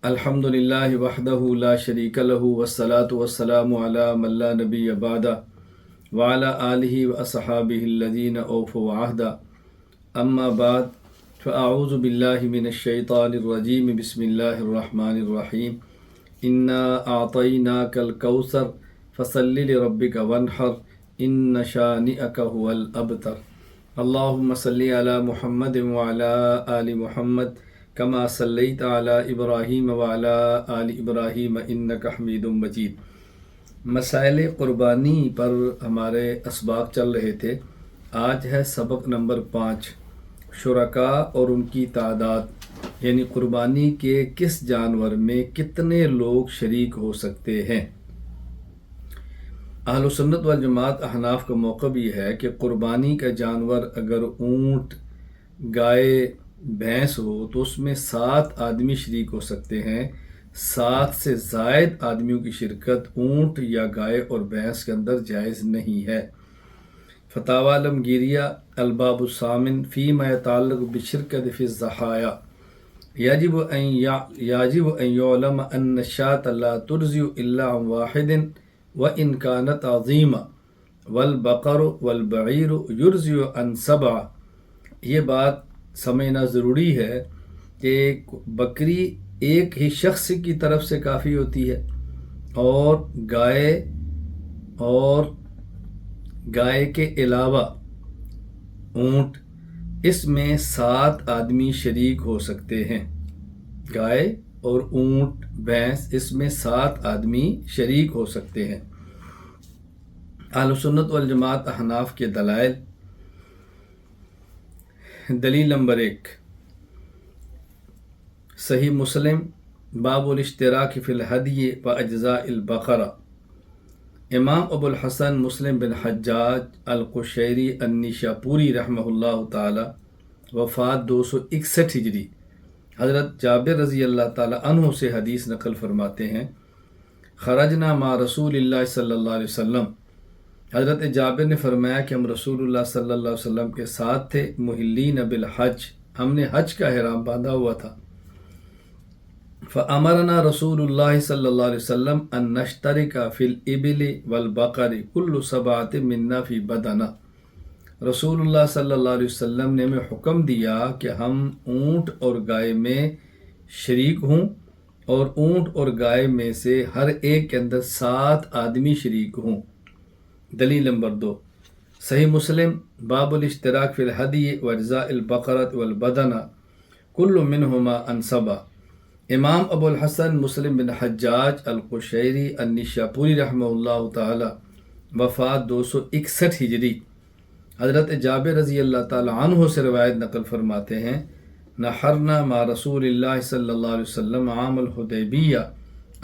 الحمدللہ وحدہ لا شریک لہ والصلاة والسلام علی من لا نبی بعدہ وعلی آلہ واصحابہ الذین اوفوا عہدہ اما بعد فاعوذ باللہ من الشیطان الرجیم بسم اللہ الرحمن الرحیم انا اعطیناک الکوثر فصل لربک وانحر ان شانئک هو الابتر اللہم صلی علی محمد وعلی آل محمد کما صلیت علی ابراہیم وعلی آل ابراہیم انک حمید مجید۔ مسائل قربانی پر ہمارے اسباق چل رہے تھے۔ آج ہے سبق نمبر 5، شرکاء اور ان کی تعداد، یعنی قربانی کے کس جانور میں کتنے لوگ شریک ہو سکتے ہیں۔ اہل سنت والجماعت احناف کا موقف یہ ہے کہ قربانی کا جانور اگر اونٹ، گائے، بھینس ہو تو اس میں 7 آدمی شریک ہو سکتے ہیں۔ 7 سے زائد آدمیوں کی شرکت اونٹ یا گائے اور بھینس کے اندر جائز نہیں ہے۔ فتاوی عالمگیریہ الباب الثامن فیما یتعلق بالشرکۃ فی الضحایا یجب ان یعلم ان الشاة لا تجزئ الا عن واحد وان كانت عظیمہ والبقر والبعیر یجزئ عن 7۔ یہ بات سمجھنا ضروری ہے کہ بکری ایک ہی شخص کی طرف سے کافی ہوتی ہے اور گائے کے علاوہ اونٹ، اس میں 7 آدمی شریک ہو سکتے ہیں۔ گائے اور اونٹ، بھینس، اس میں 7 آدمی شریک ہو سکتے ہیں۔ اہل سنت والجماعت احناف کے دلائل۔ دلیل نمبر 1، صحیح مسلم باب الاشتراک فی الہدی و اجزاء البقرہ۔ امام ابو الحسن مسلم بن حجاج القشیری النیشاپوری رحمہ اللہ تعالی، وفات 261 ہجری، حضرت جابر رضی اللہ تعالی عنہ سے حدیث نقل فرماتے ہیں، خرجنا مع رسول اللہ صلی اللہ علیہ وسلم، حضرت جابر نے فرمایا کہ ہم رسول اللہ صلی اللہ علیہ وسلم کے ساتھ تھے، محلین بالحج، ہم نے حج کا احرام باندھا ہوا تھا۔ فأمرنا رسول اللہ صلی اللہ علیہ وسلم ان نشترک فی الابل والبقر کل 7 منا فی بدنہ۔ رسول اللہ صلی اللہ علیہ وسلم نے ہمیں حکم دیا کہ ہم اونٹ اور گائے میں شریک ہوں، اور اونٹ اور گائے میں سے ہر ایک کے اندر 7 آدمی شریک ہوں۔ دلیل نمبر 2، صحیح مسلم باب الاشتراک فی الہدی و اجزاء البقرۃ والبدنہ کل منہما عن 7۔ امام ابو الحسن مسلم بن حجاج القشیری النیشاپوری رحمہ اللہ تعالی، وفات 261 ہجری، حضرت جابر رضی اللہ تعالی عنہ سے روایت نقل فرماتے ہیں، نحرنا مع رسول اللہ صلی اللہ علیہ وسلم عام الحدیبیہ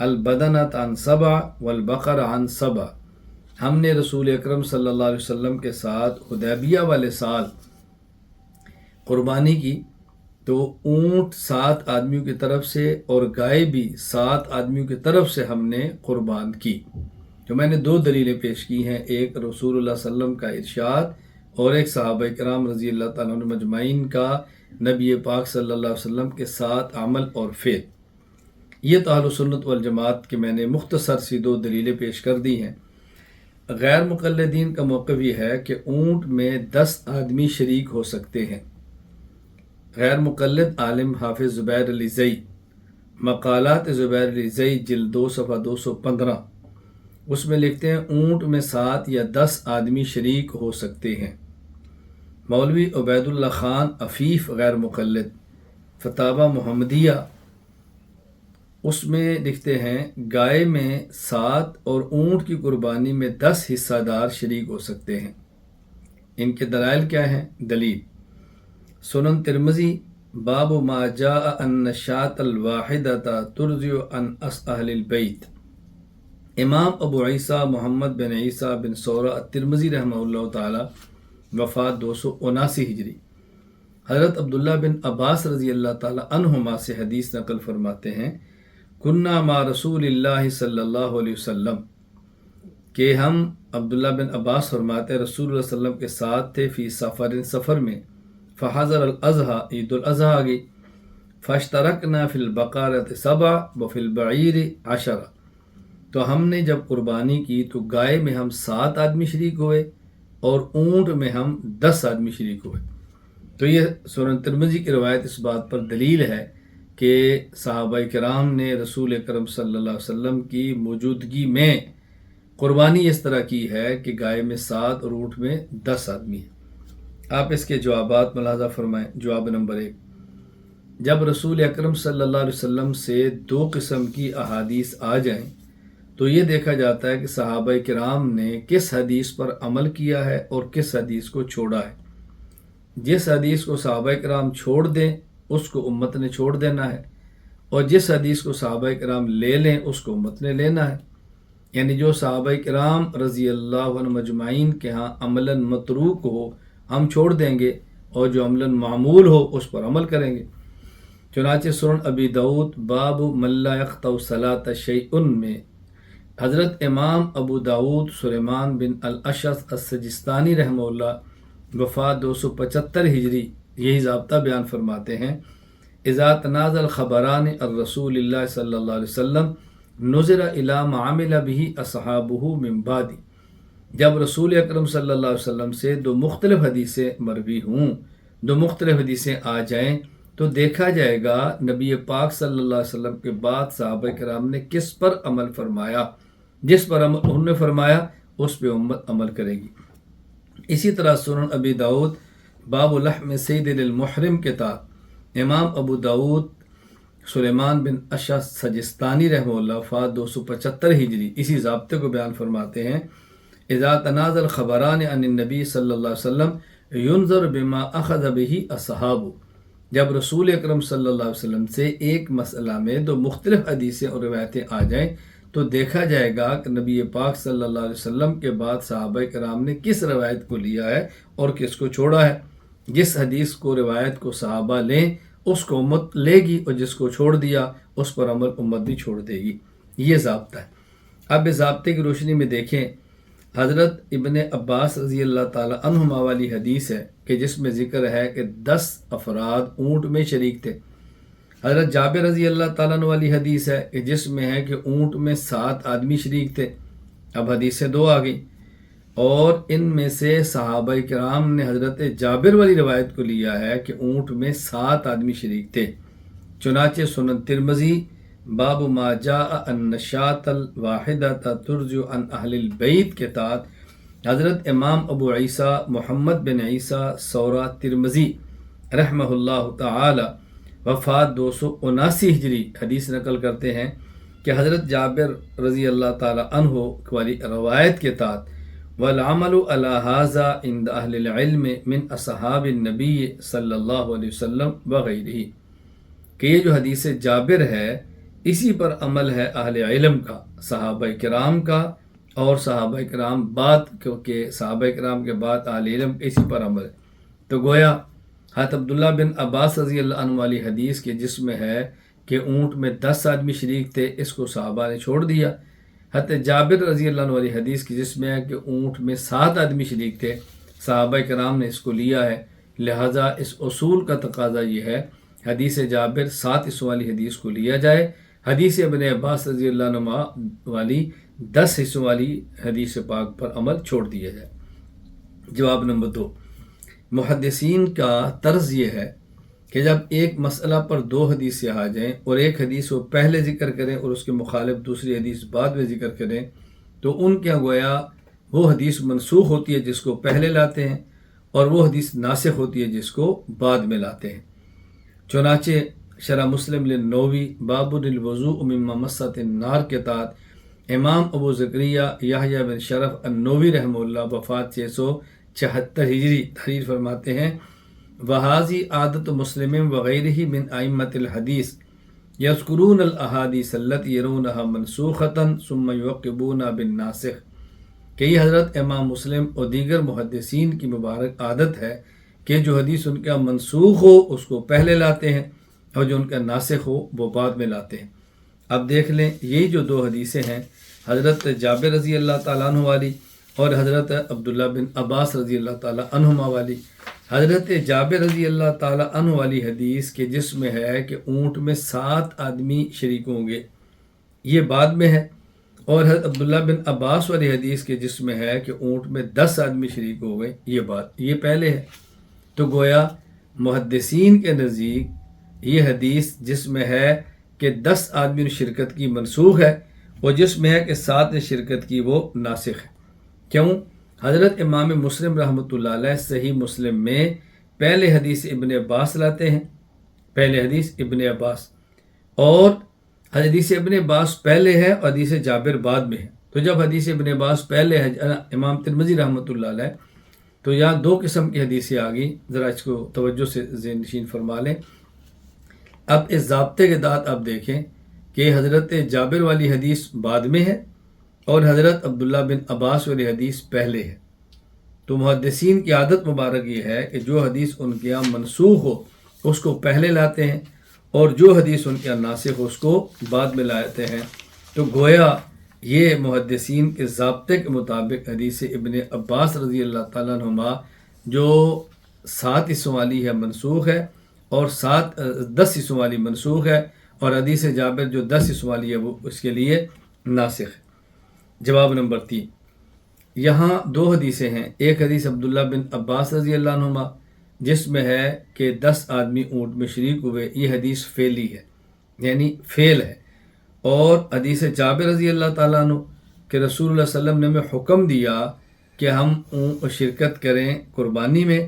البدنۃ عن 7 والبقر عن 7۔ ہم نے رسول اکرم صلی اللہ علیہ وسلم کے ساتھ حدیبیہ والے سال قربانی کی تو اونٹ 7 آدمیوں کی طرف سے اور گائے بھی 7 آدمیوں کی طرف سے ہم نے قربان کی۔ تو میں نے 2 دلیلیں پیش کی ہیں، ایک رسول اللہ صلی اللہ علیہ وسلم کا ارشاد اور ایک صحابہ کرام رضی اللہ تعالیٰ عنہ مجمعین کا نبی پاک صلی اللہ علیہ وسلم کے ساتھ عمل اور فعل۔ یہ تو اہل سنت والجماعت کے میں نے مختصر سی 2 دلیلیں پیش کر دی ہیں۔ غیر مقلدین کا موقف یہ ہے کہ اونٹ میں 10 آدمی شریک ہو سکتے ہیں۔ غیر مقلد عالم حافظ زبیر علی زئی، مقالات زبیر علی زئی جلد 2 صفحہ 215، اس میں لکھتے ہیں اونٹ میں 7 یا 10 آدمی شریک ہو سکتے ہیں۔ مولوی عبید اللہ خان عفیف غیر مقلد، فتاوی محمدیہ، اس میں لکھتے ہیں گائے میں 7 اور اونٹ کی قربانی میں 10 حصہ دار شریک ہو سکتے ہیں۔ ان کے دلائل کیا ہیں؟ دلیل سنن ترمذی باب ما جاء ان الشاة الواحدۃ تجزئ عن اہل البیت۔ امام ابو عیسیٰ محمد بن عیسیٰ بن سورہ الترمذی رحمہ اللہ تعالی، وفات 279 ہجری، حضرت عبداللہ بن عباس رضی اللہ تعالی عنہما سے حدیث نقل فرماتے ہیں، کنہ مع رسول اللہ صلی اللہ علیہ وسلم، کہ ہم، عبداللہ بن عباس فرماتے ہیں، رسول اللہ صلی اللہ علیہ وسلم کے ساتھ تھے، فی سفر، سفر میں، فحضر الاضحیٰ، عید الاضحیٰ آ گئی، فاشترکنا فی البقرۃ 7 وفی البعیر 10۔ تو ہم نے جب قربانی کی تو گائے میں ہم 7 آدمی شریک ہوئے اور اونٹ میں ہم 10 آدمی شریک ہوئے۔ تو یہ سنن ترمذی کی روایت اس بات پر دلیل ہے کہ صحابہ کرام نے رسول اکرم صلی اللہ علیہ وسلم کی موجودگی میں قربانی اس طرح کی ہے کہ گائے میں 7 اور اونٹ میں 10 آدمی ہیں۔ آپ اس کے جوابات ملاحظہ فرمائیں۔ جواب نمبر 1، جب رسول اکرم صلی اللہ علیہ وسلم سے 2 قسم کی احادیث آ جائیں تو یہ دیکھا جاتا ہے کہ صحابہ کرام نے کس حدیث پر عمل کیا ہے اور کس حدیث کو چھوڑا ہے۔ جس حدیث کو صحابہ کرام چھوڑ دیں اس کو امت نے چھوڑ دینا ہے، اور جس حدیث کو صحابہ کرام لے لیں اس کو امت نے لینا ہے۔ یعنی جو صحابہ کرام رضی اللہ عنہ مجمعین کے ہاں عملاً متروک ہو ہم چھوڑ دیں گے، اور جو عملاً معمول ہو اس پر عمل کریں گے۔ چنانچہ سنن ابی داؤد باب من لا یقطع صلاۃ شیء میں حضرت امام ابو داؤد سلیمان بن الاشعث السجستانی رحمہ اللہ وفات 275 ہجری یہی ضابطہ بیان فرماتے ہیں، اذا تنازل خبران الرسول اللہ صلی اللہ علیہ وسلم نظر الی ما عمل به اصحابہ من بعد۔ جب رسول اکرم صلی اللہ علیہ وسلم سے 2 مختلف حدیثیں مروی ہوں، 2 مختلف حدیثیں آ جائیں تو دیکھا جائے گا نبی پاک صلی اللہ علیہ وسلم کے بعد صحابہ کرام نے کس پر عمل فرمایا، جس پر عمل انہوں نے فرمایا اس پہ امت عمل کرے گی۔ اسی طرح سنن ابی داؤد باب لحم سید للمحرم کے تحت امام ابو داؤد سلیمان بن اشعث سجستانی رحمہ اللہ وفات 275 ہجری اسی ضابطے کو بیان فرماتے ہیں، اذا تنازل خبران عن النبی صلی اللہ علیہ وسلم ينظر بما اخذ به اصحابہ۔ جب رسول اکرم صلی اللہ علیہ وسلم سے ایک مسئلہ میں 2 مختلف حدیثیں اور روایتیں آ جائیں تو دیکھا جائے گا کہ نبی پاک صلی اللہ علیہ وسلم کے بعد صحابہ کرام نے کس روایت کو لیا ہے اور کس کو چھوڑا ہے۔ جس حدیث کو روایت کو صحابہ لیں اس کو امت لے گی، اور جس کو چھوڑ دیا اس پر عمل امت بھی چھوڑ دے گی۔ یہ ضابطہ ہے۔ اب اس ضابطے کی روشنی میں دیکھیں، حضرت ابن عباس رضی اللہ تعالی عنہما والی حدیث ہے کہ جس میں ذکر ہے کہ 10 افراد اونٹ میں شریک تھے۔ حضرت جابر رضی اللہ تعالیٰ عنہ والی حدیث ہے کہ جس میں ہے کہ اونٹ میں 7 آدمی شریک تھے۔ اب حدیثیں 2 آ گئی، اور ان میں سے صحابہ کرام نے حضرت جابر والی روایت کو لیا ہے کہ اونٹ میں 7 آدمی شریک تھے۔ چنانچہ سنن ترمذی باب ما جاء ان الشاة الواحدۃ ترجع عن اہل البیت کے تحت حضرت امام ابو عیسیٰ محمد بن عیسیٰ سورہ ترمذی رحمہ اللہ تعالی وفات 279 ہجری حدیث نقل کرتے ہیں کہ حضرت جابر رضی اللہ تعالی عنہ والی روایت کے تحت والعمل علی ھذا عند اہل العلم من اصحاب النبی صلی اللہ علیہ وسلم وغیرہ، کہ یہ جو حدیث جابر ہے اسی پر عمل ہے اہل علم کا، صحابہ کرام کا، اور صحابہ کرام کے بعد اہل علم اسی پر عمل ہے۔ تو گویا حضرت عبداللہ بن عباس رضی اللہ عنہ والی حدیث کے جس میں ہے کہ اونٹ میں 10 آدمی شریک تھے، اس کو صحابہ نے چھوڑ دیا۔ حضرت جابر رضی اللہ عنہ والی حدیث کی جس میں ہے کہ اونٹ میں 7 آدمی شریک تھے، صحابہ کرام نے اس کو لیا ہے۔ لہٰذا اس اصول کا تقاضا یہ ہے حدیث جابر 7 حصوں والی حدیث کو لیا جائے، حدیث ابن عباس رضی اللہ عنہ والی 10 حصوں والی حدیث پاک پر عمل چھوڑ دیا جائے۔ جواب نمبر 2، محدثین کا طرز یہ ہے کہ جب ایک مسئلہ پر 2 حدیثیں آ جائیں اور ایک حدیث وہ پہلے ذکر کریں اور اس کے مخالف دوسری حدیث بعد میں ذکر کریں تو ان کے گویا وہ حدیث منسوخ ہوتی ہے جس کو پہلے لاتے ہیں، اور وہ حدیث ناسخ ہوتی ہے جس کو بعد میں لاتے ہیں۔ چنانچہ شرح مسلم للنووی باب الوضوء مما مست النار کے تحت امام ابو زکریا یحییٰ بن شرف النووی رحمہ اللہ وفات 676 ہجری تحریر فرماتے ہیں، وہذی عادت مسلم وغیرہ من ائمۃ الحدیث یذکرون الاحادیث التی یرونها منسوخۃ ثم یعقبون بالناسخ، کہ یہ حضرت امام مسلم اور دیگر محدثین کی مبارک عادت ہے کہ جو حدیث ان کا منسوخ ہو اس کو پہلے لاتے ہیں اور جو ان کا ناسخ ہو وہ بعد میں لاتے ہیں۔ اب دیکھ لیں یہی جو 2 حدیثیں ہیں حضرت جابر رضی اللہ تعالیٰ عنہ والی اور حضرت عبداللہ بن عباس رضی اللہ تعالیٰ عنہما والی، حضرت جابر رضی اللہ تعالیٰ عنہ والی حدیث کے جس میں ہے کہ اونٹ میں 7 آدمی شریک ہوں گے، یہ بعد میں ہے، اور حضرت عبداللہ بن عباس والی حدیث کے جس میں ہے کہ اونٹ میں 10 آدمی شریک ہو گئے، یہ پہلے ہے۔ تو گویا محدثین کے نزدیک یہ حدیث جس میں ہے کہ 10 آدمی نے شرکت کی منسوخ ہے، اور جس میں ہے کہ 7 نے شرکت کی وہ ناسخ ہے۔ کیوں؟ حضرت امام مسلم رحمۃ اللہ علیہ صحیح مسلم میں پہلے حدیث ابن عباس لاتے ہیں، پہلے حدیث ابن عباس، اور حدیث ابن عباس پہلے ہے اور حدیث جابر بعد میں ہے۔ تو جب حدیث ابن عباس پہلے ہے امام ترمذی رحمۃ اللہ علیہ، تو یہاں 2 قسم کی حدیثیں آ گئی، ذرا اس کو توجہ سے ذہن نشین فرما لیں۔ اب اس ضابطے کے تحت آپ دیکھیں کہ حضرت جابر والی حدیث بعد میں ہے اور حضرت عبداللہ بن عباس والی حدیث پہلے ہے۔ تو محدثین کی عادت مبارک یہ ہے کہ جو حدیث ان کے یہاں منسوخ ہو اس کو پہلے لاتے ہیں، اور جو حدیث ان کے یہاں ناسخ ہو اس کو بعد میں لاتے ہیں۔ تو گویا یہ محدثین کے ضابطے کے مطابق حدیث ابن عباس رضی اللہ تعالیٰ عنہما جو 7 حصوں والی ہے منسوخ ہے، اور 10 حصوں والی منسوخ ہے، اور حدیث جابر جو 10 حصوں والی ہے وہ اس کے لیے ناسخ ہے۔ جواب نمبر 3، یہاں 2 حدیثیں ہیں، ایک حدیث عبداللہ بن عباس رضی اللہ عنہما جس میں ہے کہ 10 آدمی اونٹ میں شریک ہوئے، یہ حدیث فعلی ہے، یعنی فعل ہے، اور حدیث جابر رضی اللہ تعالیٰ عنہ کہ رسول اللہ صلی اللہ علیہ وسلم نے ہمیں حکم دیا کہ ہم شرکت کریں قربانی میں،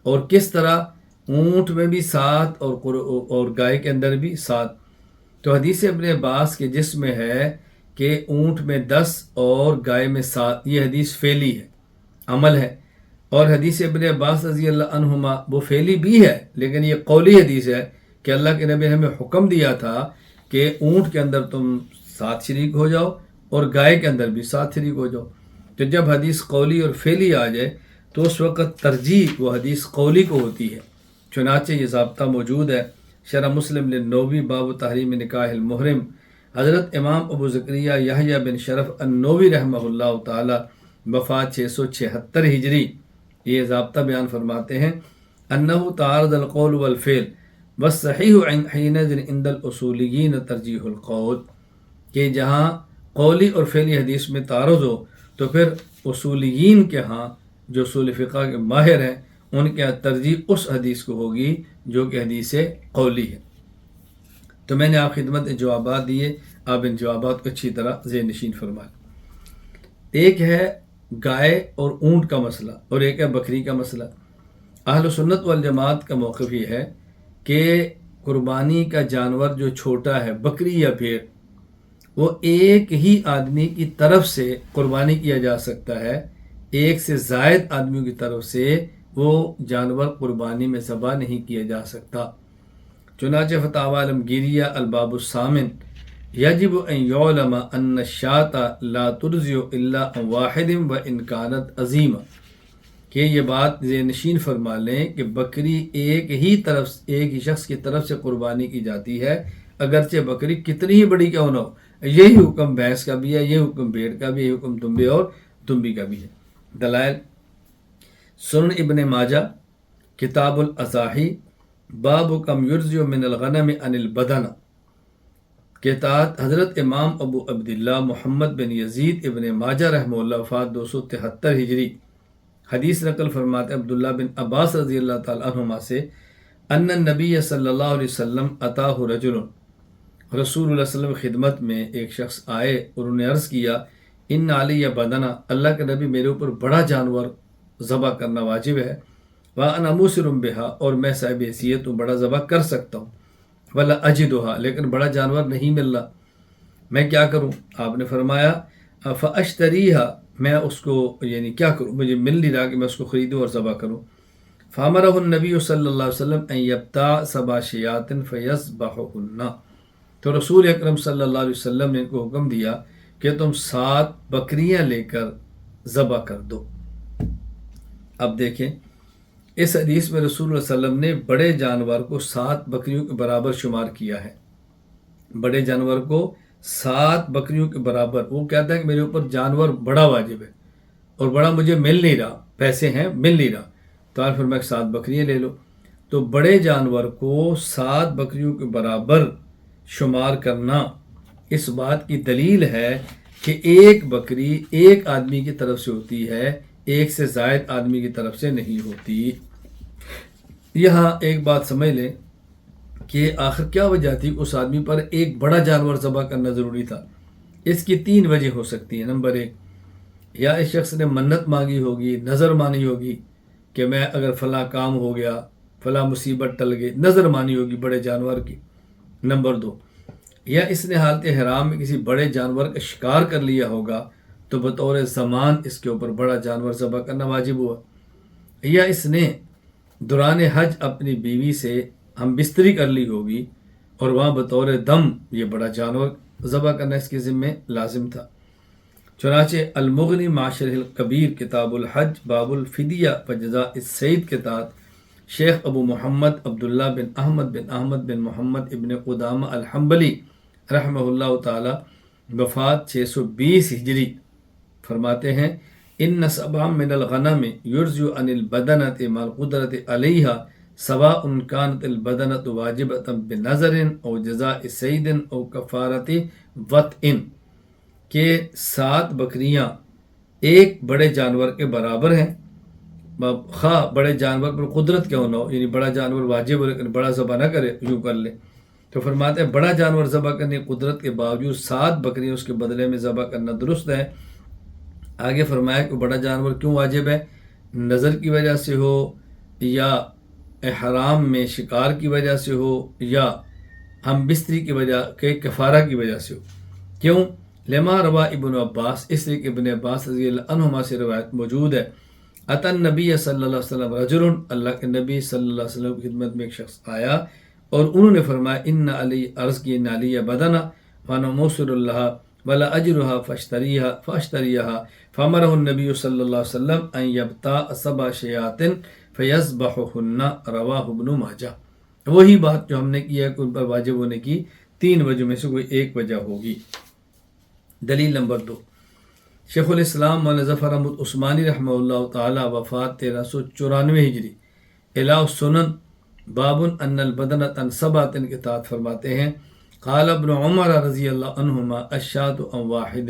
اور کس طرح اونٹ میں بھی 7 اور گائے کے اندر بھی 7۔ تو حدیث ابن عباس کے جس میں ہے کہ اونٹ میں 10 اور گائے میں 7، یہ حدیث فعلی ہے، عمل ہے، اور حدیث ابن عباس رضی اللہ عنہما وہ فعلی بھی ہے لیکن یہ قولی حدیث ہے کہ اللہ کے نبی نے ہمیں حکم دیا تھا کہ اونٹ کے اندر تم 7 شریک ہو جاؤ اور گائے کے اندر بھی 7 شریک ہو جاؤ۔ تو جب حدیث قولی اور فعلی آ جائے تو اس وقت ترجیح وہ حدیث قولی کو ہوتی ہے، چنانچہ یہ ضابطہ موجود ہے شرح مسلم للنووی باب تحریم نکاح المحرم۔ حضرت امام ابو زکریا یحییٰ بن شرف النووی رحمہ اللہ تعالی وفات 676 ہجری یہ ضابطہ بیان فرماتے ہیں، انہ تعارض القول والفعل والصحیح حینئذ عند الاصولیین ترجیح القول، کہ جہاں قولی اور فعلی حدیث میں تعارض ہو تو پھر اصولیین کے ہاں جو اصول فقہ کے ماہر ہیں ان کے ترجیح اس حدیث کو ہوگی جو کہ حدیث قولی ہے۔ تو میں نے آپ خدمت جوابات دیے، آپ ان جوابات کو اچھی طرح ذہن نشین فرمائیں۔ ایک ہے گائے اور اونٹ کا مسئلہ اور ایک ہے بکری کا مسئلہ۔ اہل سنت والجماعت کا موقف یہ ہے کہ قربانی کا جانور جو چھوٹا ہے، بکری یا بھیڑ، وہ ایک ہی آدمی کی طرف سے قربانی کیا جا سکتا ہے، ایک سے زائد آدمیوں کی طرف سے وہ جانور قربانی میں ذبح نہیں کیا جا سکتا۔ چنانچہ فتاوی عالمگیریہ الباب الثامن، یجب ان یعلم ان الشاة لا ترضع الا عن واحد وان كانت عظیمہ، کہ یہ بات ذہن نشین فرما لیں کہ بکری ایک ہی شخص کی طرف سے قربانی کی جاتی ہے، اگرچہ بکری کتنی ہی بڑی کیوں نہ ہو۔ یہی حکم بھینس کا بھی ہے، یہی حکم بھیڑ کا بھی ہے، یہی حکم دمبے اور دمبی کا بھی ہے۔ دلائل: سنن ابن ماجہ کتاب الاضاحی باب کم یرضع من الغنم عن البدن کے تحت حضرت امام ابو عبداللہ محمد بن یزید ابن ماجہ رحمہ اللہ وفات 273 ہجری حدیث نقل فرماتے عبداللہ بن عباس رضی اللہ تعالیٰ عنہما سے ان النبی صلی اللہ علیہ وسلم اتاہ رجل، رسول اللہ صلی اللہ علیہ وسلم خدمت میں ایک شخص آئے اور انہیں عرض کیا ان علی بدنا، اللہ کے نبی میرے اوپر بڑا جانور ذبح کرنا واجب ہے، وَأَنَا مُوسِرٌ بِهَا، اور میں صاحب حیثیت ہوں بڑا ذبح کر سکتا ہوں، وَلَا أَجِدُهَا، لیکن بڑا جانور نہیں مل رہا، میں کیا کروں؟ آپ نے فرمایا فَأَشْتَرِيهَا، میں اس کو یعنی کیا کروں، مجھے مل نہیں رہا کہ میں اس کو خریدوں اور ذبح کروں۔ فَأَمَرَهُ النَّبِيُّ صلی اللہ علیہ وسلم أَن يَبْتَعَ سَبْعَ شِيَاطٍ فَيَذْبَحُهُنَّ، تو رسول اکرم صلی اللہ علیہ وسلم نے ان کو حکم دیا کہ تم 7 بکریاں لے کر ذبح کر دو۔ اب دیکھیں اس حدیث میں رسول اللہ صلی اللہ علیہ وسلم نے بڑے جانور کو 7 بکریوں کے برابر شمار کیا ہے، بڑے جانور کو 7 بکریوں کے برابر۔ وہ کہتا ہے کہ میرے اوپر جانور بڑا واجب ہے اور بڑا مجھے مل نہیں رہا، پیسے ہیں مل نہیں رہا، تو آپ فرمایا 7 بکریاں لے لو۔ تو بڑے جانور کو 7 بکریوں کے برابر شمار کرنا اس بات کی دلیل ہے کہ ایک بکری ایک آدمی کی طرف سے ہوتی ہے، ایک سے زائد آدمی کی طرف سے نہیں ہوتی۔ یہاں ایک بات سمجھ لیں کہ آخر کیا وجہ تھی اس آدمی پر ایک بڑا جانور ذبح کرنا ضروری تھا۔ اس کی 3 وجہ ہو سکتی ہیں۔ نمبر 1، یا اس شخص نے منت مانگی ہوگی، نظر مانی ہوگی کہ میں اگر فلاں کام ہو گیا، فلاں مصیبت ٹل گئی، نظر مانی ہوگی بڑے جانور کی۔ نمبر 2، یا اس نے حالت حرام میں کسی بڑے جانور کا شکار کر لیا ہوگا تو بطور زمان اس کے اوپر بڑا جانور ذبح کرنا واجب ہوا۔ یا اس نے دوران حج اپنی بیوی سے ہم بستری کر لی ہوگی اور وہاں بطور دم یہ بڑا جانور ذبح کرنا اس کے ذمہ لازم تھا۔ چنانچہ المغنی معاشر الکبیر کتاب الحج باب الفدیہ و جزاء السید کے تحت شیخ ابو محمد عبداللہ بن احمد بن محمد ابن قدامہ الحنبلی رحمہ اللہ تعالی وفات 620 ہجری فرماتے ہیں ان سبع من الغنم یرزو عن البدنۃ مع القدرۃ علیہا سواء كانت البدنۃ واجبۃ بنظر او جزاء سید او کفارۃ وطء، کہ 7 بکریاں ایک بڑے جانور کے برابر ہیں، خواہ بڑے جانور پر قدرت کیوں نہ ہو، یعنی بڑا جانور واجب ہو لیکن بڑا ذبح نہ کرے، یوں کر لے۔ تو فرماتے ہیں بڑا جانور ذبح کرنے کی قدرت کے باوجود 7 بکریاں اس کے بدلے میں ذبح کرنا درست ہے۔ آگے فرمایا کہ بڑا جانور کیوں واجب ہے، نظر کی وجہ سے ہو یا احرام میں شکار کی وجہ سے ہو یا ہم بستری کی وجہ کے کفارہ کی وجہ سے ہو۔ کیوں؟ لما روا ابن عباس، اس لیے کہ ابن عباس رضی اللہ عنہما سے روایت موجود ہے، اتن نبی صلی اللہ علیہ وسلم رجل، اللہ کے نبی صلی اللہ علیہ وسلم کی خدمت میں ایک شخص آیا اور انہوں نے فرمایا ان علی عرض کی ان علی بدنا وانا موصر اللہ ولا اجرها فاشتریها فامرہ النبی صلی اللہ علیہ وسلم ان یبتاع 7 شیاۃ فیذبحہن، رواہ ابن ماجہ۔ وہی بات جو ہم نے کی ہے کہ ان پر واجب ہونے کی 3 وجہ میں سے کوئی ایک وجہ ہوگی۔ دلیل نمبر 2، شیخ الاسلام مولانا ظفر احمد عثمانی رحمہ اللہ تعالی وفات 1394 ہجری، اعلاء السنن باب ان البدنۃ عن 7 کے تحت فرماتے ہیں قال ابن عمر رضی اللہ عنہما الشاۃ عن واحد،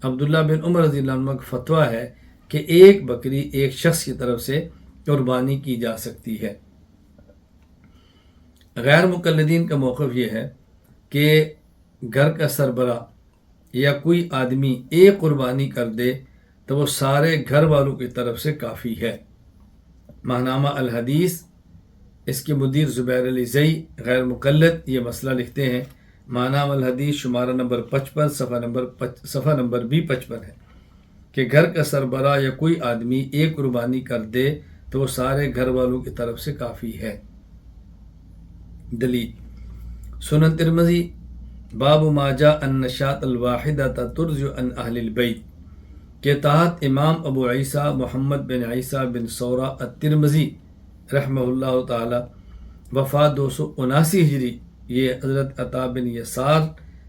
عبداللہ بن عمر رضی اللہ عنہ کا فتویٰ ہے کہ ایک بکری ایک شخص کی طرف سے قربانی کی جا سکتی ہے۔ غیر مقلدین کا موقف یہ ہے کہ گھر کا سربراہ یا کوئی آدمی ایک قربانی کر دے تو وہ سارے گھر والوں کی طرف سے کافی ہے۔ ماہنامہ الحدیث، اس کے مدیر زبیر علی زئی غیر مقلد یہ مسئلہ لکھتے ہیں، ماہنامہ الحدیث شمارہ نمبر 55 صفحہ نمبر بھی 55 ہے کہ گھر کا سربراہ یا کوئی آدمی ایک قربانی کر دے تو وہ سارے گھر والوں کی طرف سے کافی ہے۔ دلیل سنن ترمذی باب ما جاء ان الشاۃ الواحدۃ ترجع عن اہل البیت کے تحت امام ابو عیسیٰ محمد بن عیسیٰ بن ثورہ الترمذی رحمہ اللہ تعالی وفات 279 ہجری، یہ حضرت عطا بن یسار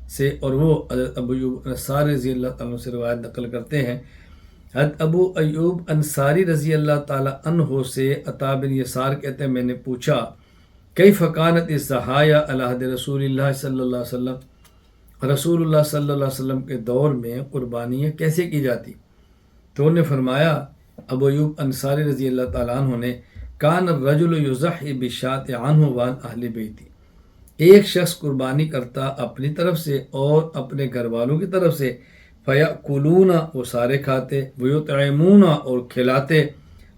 سے اور وہ حضرت ابو ایوب انصاری رضی اللہ تعالیٰ سے روایت نقل کرتے ہیں۔ حضرت ابو ایوب انصاری رضی اللہ تعالیٰ عنہ سے عطا بن یسار کہتے ہیں میں نے پوچھا کیف کانت الضحایا علی عہد رسول اللہ صلی اللہ علیہ وسلم، رسول اللہ صلی اللہ علیہ وسلم کے دور میں قربانیاں کیسے کی جاتی؟ تو انہوں نے فرمایا ابو ایوب انصاری رضی اللہ تعالیٰ عنہ نے کان الرجل یضحی بشاۃ عنہ وعن اہل بیتی، ایک شخص قربانی کرتا اپنی طرف سے اور اپنے گھر والوں کی طرف سے، فیأکلون وہ سارے کھاتے، ویطعمون اور کھلاتے،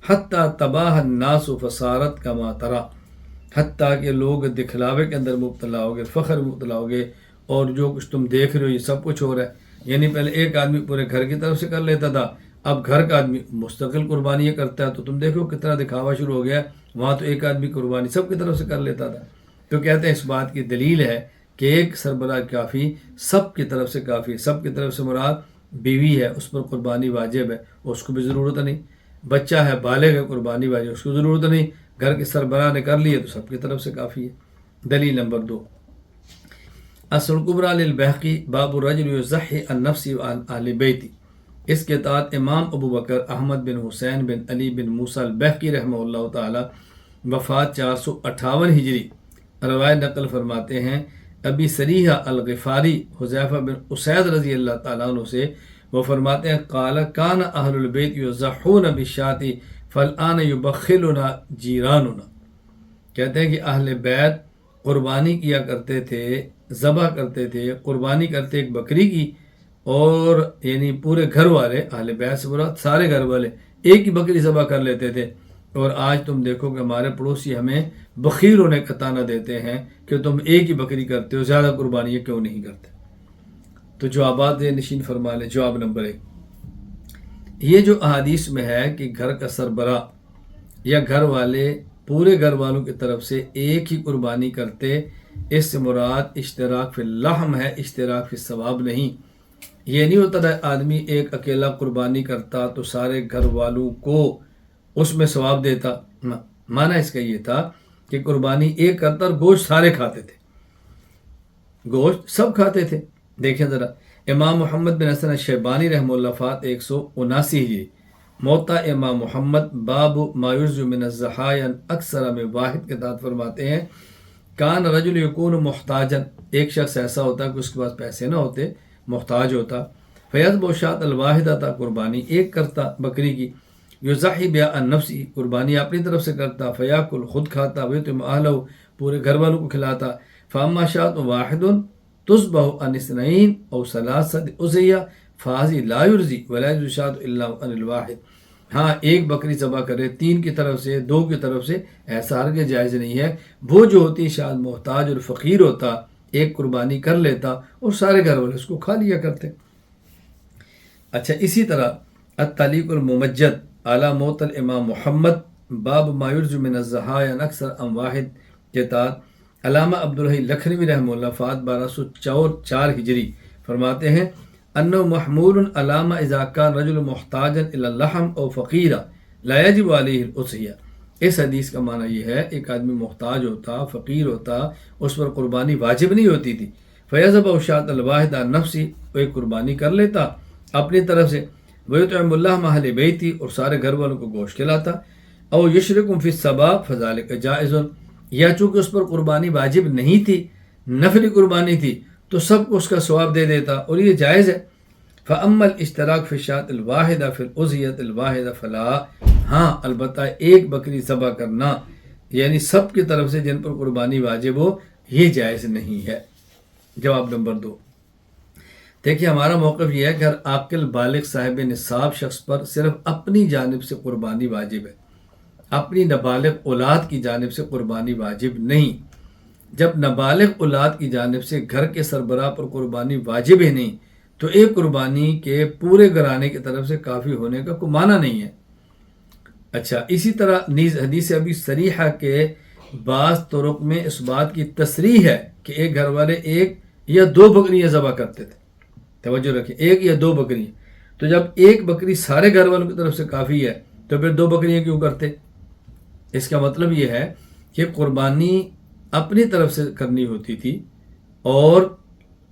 حتی تباہ الناس فصارت کما ترى، حتیٰ کہ لوگ دکھلاوے کے اندر مبتلا ہو گئے، فخر مبتلا ہو گئے اور جو کچھ تم دیکھ رہے ہو یہ سب کچھ ہو رہا ہے۔ یعنی پہلے ایک آدمی پورے گھر کی طرف سے کر لیتا تھا، اب گھر کا آدمی مستقل قربانیاں کرتا ہے، تو تم دیکھو کتنا دکھاوا شروع ہو گیا۔ وہاں تو ایک آدمی قربانی سب کی طرف سے کر لیتا تھا۔ تو کہتے ہیں اس بات کی دلیل ہے کہ ایک سربراہ کافی، سب کی طرف سے کافی، سب کی طرف سے مراد بیوی ہے اس پر قربانی واجب ہے، اس کو بھی ضرورت نہیں، بچہ ہے بالغ ہے قربانی واجب اس کو ضرورت نہیں، گھر کے سربراہ نے کر لی ہے تو سب کی طرف سے کافی ہے۔ دلیل نمبر 2، اصل الکبریٰ للبیہقی باب الرجل یضحی عن نفسہ وعن اہل بیتی، اس کے تحت امام ابو بکر احمد بن حسین بن علی بن موسیٰ البحقی رحمہ اللہ تعالی وفات 458 ہجری روایت نقل فرماتے ہیں ابی سریحہ الغفاری حذیفہ بن اسید رضی اللہ تعالیٰ عنہ سے، وہ فرماتے ہیں قال کان اہل البیت یضحون بالشاۃ فالآن یبخلنا جیراننا، کہتے ہیں کہ اہل بیت قربانی کیا کرتے تھے، ذبح کرتے تھے، قربانی کرتے ایک بکری کی، اور یعنی پورے گھر والے، اہل بیت سے مراد سارے گھر والے ایک ہی بکری ذبح کر لیتے تھے، اور آج تم دیکھو کہ ہمارے پڑوسی ہمیں بخیل ہونے کا طعنہ دیتے ہیں کہ تم ایک ہی بکری کرتے ہو، زیادہ قربانیاں کیوں نہیں کرتے؟ تو جوابات نشین فرما لیں۔ جواب نمبر 1، یہ جو احادیث میں ہے کہ گھر کا سربراہ یا گھر والے پورے گھر والوں کی طرف سے ایک ہی قربانی کرتے، اس سے مراد اشتراک فی اللحم ہے، اشتراک فی الثواب نہیں۔ یہ نہیں ہوتا ہے آدمی ایک اکیلا قربانی کرتا تو سارے گھر والوں کو اس میں ثواب دیتا، معنی اس کا یہ تھا کہ قربانی ایک کرتا اور گوشت سارے کھاتے تھے، گوشت سب کھاتے تھے۔ دیکھیں ذرا، امام محمد بن حسن الشیبانی رحمہ اللہ فات 179 ہجری، موطا امام محمد باب ما یرجو من الضحایا اکثر من واحد کے تحت فرماتے ہیں کان رجل یکون محتاجا، ایک شخص ایسا ہوتا کہ اس کے پاس پیسے نہ ہوتے، محتاج ہوتا، فیذبح شاۃ الواحدہ، قربانی ایک کرتا بکری کی، یضحی بہا عن نفسی، قربانی اپنی طرف سے کرتا، فیاکل خود کھاتا، ویطعم اہلہ، پورے گھر والوں کو کھلاتا، فاما شاۃ واحد تذبح عن اثنین او ثلاثۃ اضحیہ فہذہ لا یرضی ولا یجوز شاۃ الا عن الواحد، ہاں ایک بکری ذبح کرے 3 کی طرف سے 2 کی طرف سے، ایسا ہرگز جائز نہیں ہے۔ وہ جو ہوتی شاید محتاج اور فقیر ہوتا، ایک قربانی کر لیتا اور سارے گھر والے اس کو کھا لیا کرتے۔ اچھا، اسی طرح التعلیق الممجد علی موت الامام محمد باب ما یرجو من الضحایا اکثر ام واحد کے تحت علامہ عبدالحی لکھنوی رحمہ اللہ فات 1204 ہجری فرماتے ہیں انه محمول علامہ اذا کان رجل محتاجا الی اللحم او فقیرا لا یجب علیہ الاضحیہ، اس حدیث کا معنی یہ ہے ایک آدمی محتاج ہوتا، فقیر ہوتا، اس پر قربانی واجب نہیں ہوتی تھی، فیذبح شاۃ الواحد عن نفسی، وہ ایک قربانی کر لیتا اپنی طرف سے، ویطعم اللحم اہل بیتی، اور سارے گھر والوں کو گوشت کھلاتا، او یشرکم فی الثواب فذلک جائز، یا چونکہ اس پر قربانی واجب نہیں تھی، نفلی قربانی تھی، تو سب کو اس کا ثواب دے دیتا، اور یہ جائز ہے۔ فاما الاشتراک فی الشاۃ الواحدہ فی الاضحیۃ الواحدہ فلا، ہاں البتہ ایک بکری ذبح کرنا یعنی سب کی طرف سے جن پر قربانی واجب ہو، یہ جائز نہیں ہے۔ جواب نمبر 2، دیکھیے ہمارا موقف یہ ہے کہ ہر عاقل بالغ صاحب نصاب شخص پر صرف اپنی جانب سے قربانی واجب ہے، اپنی نابالغ اولاد کی جانب سے قربانی واجب نہیں۔ جب نابالغ اولاد کی جانب سے گھر کے سربراہ پر قربانی واجب ہی نہیں، تو ایک قربانی کے پورے گھرانے کی طرف سے کافی ہونے کا کوئی معنی نہیں ہے۔ اچھا، اسی طرح نیز حدیث ابی سریحہ کے بعض طرق میں اس بات کی تصریح ہے کہ ایک گھر والے 1 یا 2 بکریاں ذبح کرتے تھے، توجہ رکھیں 1 یا 2 بکریاں، تو جب ایک بکری سارے گھر والوں کی طرف سے کافی ہے تو پھر 2 بکریاں کیوں کرتے؟ اس کا مطلب یہ ہے کہ قربانی اپنی طرف سے کرنی ہوتی تھی، اور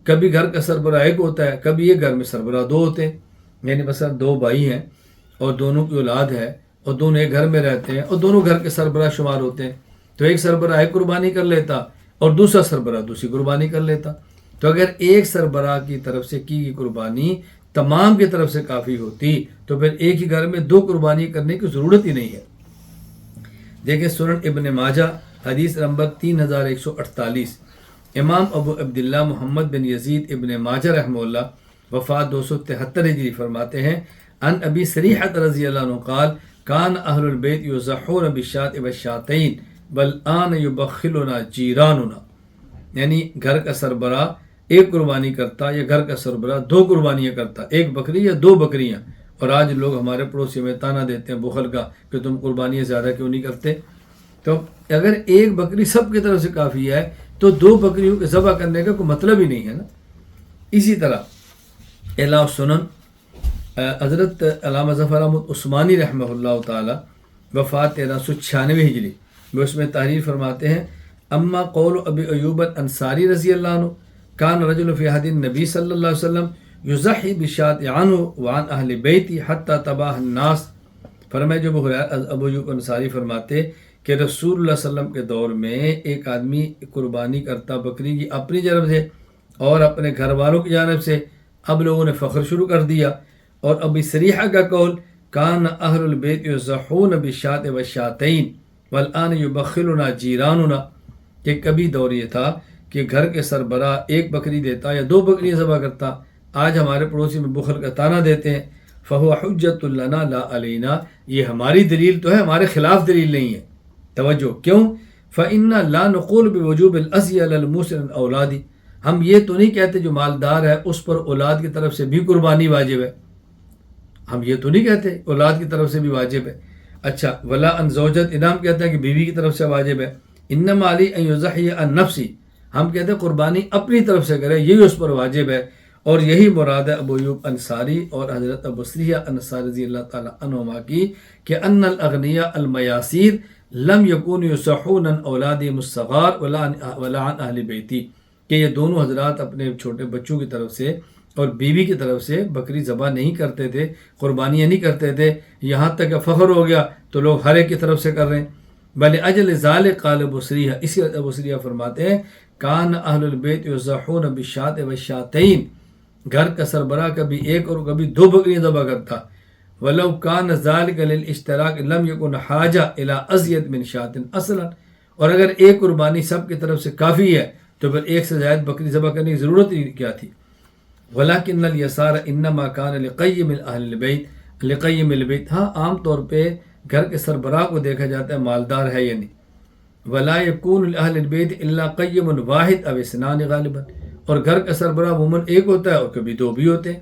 کبھی گھر کا سربراہ ایک ہوتا ہے، کبھی ایک گھر میں سربراہ 2 ہوتے ہیں، یعنی مثلا 2 بھائی ہیں اور دونوں کی اولاد ہے اور دونوں ایک گھر میں رہتے ہیں اور دونوں گھر کے سربراہ شمار ہوتے ہیں، تو ایک سربراہ ایک قربانی کر لیتا اور دوسرا سربراہ دوسری قربانی کر لیتا۔ تو اگر ایک سربراہ کی طرف سے کی گئی قربانی تمام کی طرف سے کافی ہوتی تو پھر ایک ہی گھر میں 2 قربانی کرنے کی ضرورت ہی نہیں ہے۔ دیکھیں سنن ابن ماجہ حدیث نمبر 3148، امام ابو عبداللہ محمد بن یزید ابن ماجہ رحمہ اللہ وفات 273 ہجری فرماتے ہیں ان ابی سریحہ رضی اللہ عنہ قال کان اہل البیت یضحون بالشاۃ والشاتین والآن یبخلنا جیراننا، یعنی گھر کا سربراہ ایک قربانی کرتا یا گھر کا سربراہ 2 قربانیاں کرتا، 1 بکری یا 2 بکریاں، اور آج لوگ ہمارے پڑوسی میں طعنہ دیتے ہیں بخل کا کہ تم قربانیاں زیادہ کیوں نہیں کرتے۔ تو اگر 1 بکری سب کی طرف سے کافی ہے تو 2 بکریوں کے ذبح کرنے کا کوئی مطلب ہی نہیں ہے نا۔ اسی طرح اعلیٰ سنن حضرت علامہ ظفر احمد عثمانی رحمہ اللہ تعالی وفات 1396 ہجری، وہ اس میں تحریر فرماتے ہیں اما قول ابی ایوب الانصاری رضی اللہ عنہ کان رجل فی عہد النبی صلی اللہ علیہ وسلم یضحی بشات عنہ وعن اہل بیتی حتی تباہ الناس۔ فرمائے جو ابو ایوب انصاری فرماتے کہ رسول اللہ صلی اللہ علیہ وسلم کے دور میں ایک آدمی قربانی کرتا بکری کی اپنی جانب سے اور اپنے گھر والوں کی جانب سے۔ اب لوگوں نے فخر شروع کر دیا، اور ابی سریحہ کا قول کان اہل البیت یضحون بالشاۃ والشاتین والآن یبخلنا جیراننا، کہ کبھی دور یہ تھا کہ گھر کے سربراہ ایک بکری دیتا یا 2 بکریاں ذبح کرتا، آج ہمارے پڑوسی میں بخل کا طعنہ دیتے ہیں۔ فہو حجت لنا لا علینا، یہ ہماری دلیل تو ہے، ہمارے خلاف دلیل نہیں ہے۔ توجہ کیوں؟ فإنا لا نقول بوجوب الأضحیۃ علی الموسر اولادی، ہم یہ تو نہیں کہتے جو مالدار ہے اس پر اولاد کی طرف سے بھی قربانی واجب ہے، ہم یہ تو نہیں کہتے اولاد کی طرف سے بھی واجب ہے۔ اچھا، ولا ان زوجت، انعام کہتا ہے کہ بیوی کی طرف سے واجب ہے۔ انما علی ان یضحی عن نفسی، ہم کہتے ہیں قربانی اپنی طرف سے کرے، یہی اس پر واجب ہے، اور یہی مراد ہے ابو ایوب انصاری اور حضرت ابو سریحہ انصاری رضی اللہ تعالی عنہما کی کہ ان الاغنیاء المیاسیر لم یکونوا یصحون عن اولادہم الصغار ولا عن اہل بیتی، کہ یہ دونوں حضرات اپنے چھوٹے بچوں کی طرف سے اور بیوی کی طرف سے بکری ذبح نہیں کرتے تھے، قربانیاں نہیں کرتے تھے، یہاں تک کہ فخر ہو گیا تو لوگ ہر ایک کی طرف سے کر رہے ہیں۔ بل اجل ذالک قال ابو سریحہ، اسی ابو سریحہ فرماتے ہیں کان اہل البیت یضحون بالشاۃ والشاتین، گھر کا سربراہ کبھی ایک اور کبھی 2 بکریاں ذبح کرتا۔ ولو کان ذالک للاشتراک لم یکن حاجہ الی ازید من شاۃ اصلا، اور اگر ایک قربانی سب کی طرف سے کافی ہے تو پھر ایک سے زائد بکری ذبح کرنے کی ضرورت ہی کیا تھی۔ ولکن الیسار انما کان لقیم اہل البیت، لقیم البیت، ہاں عام طور پہ گھر کے سربراہ کو دیکھا جاتا ہے مالدار ہے یا نہیں۔ ولا یکون لاہل البیت الا قیم واحد او اثنان غالبا، اور گھر کا سربراہ عموماً ایک ہوتا ہے اور کبھی 2 بھی ہوتے ہیں۔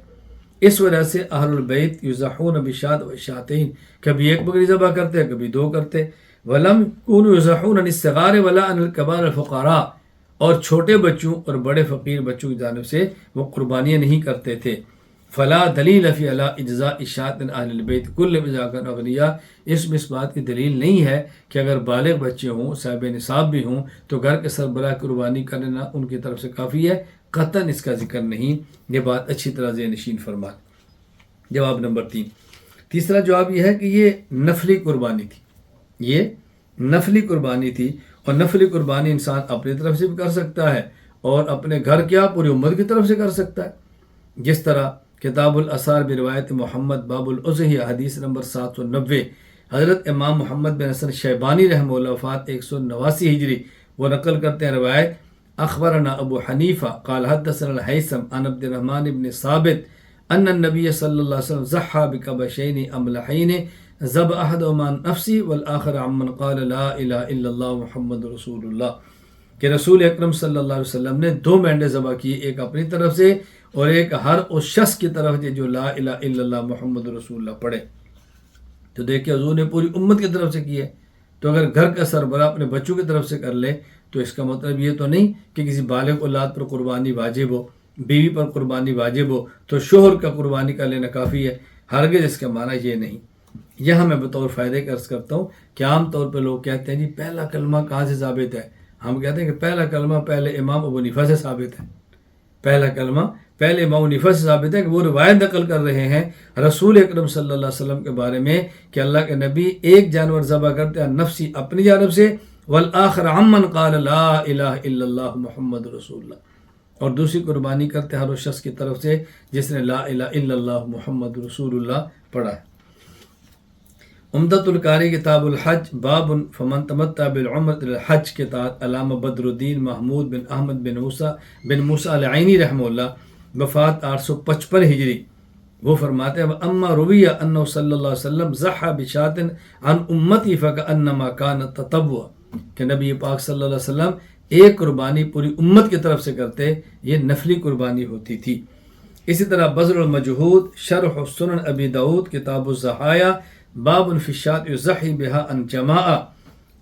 اس وجہ سے اہل البیت یضحون بشاۃ والشاتین، کبھی ایک بکری ذبح کرتے کبھی 2 کرتے۔ ولم یکونوا یضحون عن الصغار ولا عن الکبار الفقراء، اور چھوٹے بچوں اور بڑے فقیر بچوں کی جانب سے وہ قربانیاں نہیں کرتے تھے۔ فلا دلیل فی علی اجزاء شاۃ اہل البیت کل اذا کانوا اغنیاء، اس میں اس بات کی دلیل نہیں ہے کہ اگر بالغ بچے ہوں، صاحب نصاب بھی ہوں، تو گھر کے سربراہ قربانی کرنا ان کی طرف سے کافی ہے، قطعاً اس کا ذکر نہیں۔ یہ بات اچھی طرح ذہن نشین فرما۔ جواب نمبر 3، تیسرا جواب یہ ہے کہ یہ نفلی قربانی تھی، یہ نفلی قربانی تھی، اور نفلی قربانی انسان اپنی طرف سے بھی کر سکتا ہے اور اپنے گھر کیا پوری امت کی طرف سے کر سکتا ہے۔ جس طرح کتاب الاثار بروایت محمد باب الاضحیہ حدیث نمبر 790، حضرت امام محمد بن حسن شیبانی رحمہ اللہ وفات 189 ہجری، وہ نقل کرتے ہیں روایت، اخبرنا ابو حنیفہ قال حدثنا الحیثم عن عبد الرحمن بن ثابت ان النبی صلی اللہ علیہ وسلم ضحى بکبشین املحین ذبح احدهما عن نفسی والآخر عمن قال لا الہ الا اللہ محمد رسول اللہ، کہ رسول اکرم صلی اللہ علیہ وسلم نے 2 مینڈے ذبح کیے، ایک اپنی طرف سے اور ایک ہر اس شخص کی طرف سے جو لا الہ الا اللہ محمد رسول اللہ پڑھے۔ تو دیکھیں حضور نے پوری امت کی طرف سے کی ہے، تو اگر گھر کا سربراہ اپنے بچوں کی طرف سے کر لے تو اس کا مطلب یہ تو نہیں کہ کسی بالغ اولاد پر قربانی واجب ہو، بیوی پر قربانی واجب ہو تو شوہر کا قربانی کر لینا کافی ہے، ہرگز اس کا معنی یہ نہیں۔ یہاں میں بطور فائدے کا عرض کرتا ہوں کہ عام طور پہ لوگ کہتے ہیں جی پہلا کلمہ کہاں سے ثابت ہے؟ ہم کہتے ہیں کہ پہلا کلمہ پہلے امام ابو حنیفہ سے ثابت ہے، پہلا کلمہ پہلے امام حنیفہ سے ثابت ہے کہ وہ روایت نقل کر رہے ہیں رسول اکرم صلی اللہ علیہ وسلم کے بارے میں کہ اللہ کے نبی ایک جانور ذبح کرتے ہیں نفسی اپنی جانب سے، والآخر عمن قال لا الہ الا اللہ محمد رسول اللہ، اور دوسری قربانی کرتے ہر اس شخص کی طرف سے جس نے لا الہ الا اللہ محمد رسول اللہ پڑھا ہے۔ عمدۃ القاری کتاب الحج باب فمن تمتع بالعمرۃ الحج کے تحت علامہ بدر الدین محمود بن احمد بن موسیٰ العینی رحمہ اللہ وفات 855 ہجری، وہ فرماتے ہیں اما رویہ انہ صلی اللہ علیہ وسلم ضحى بشاۃ عن امتی فکأنما کان تطوع، کہ نبی پاک صلی اللہ علیہ وسلم ایک قربانی پوری امت کی طرف سے کرتے، یہ نفلی قربانی ہوتی تھی۔ اسی طرح بذل المجہود شرح سنن ابی داود کتاب الضحایا باب فی الشاۃ یضحی بہا عن جماعہ،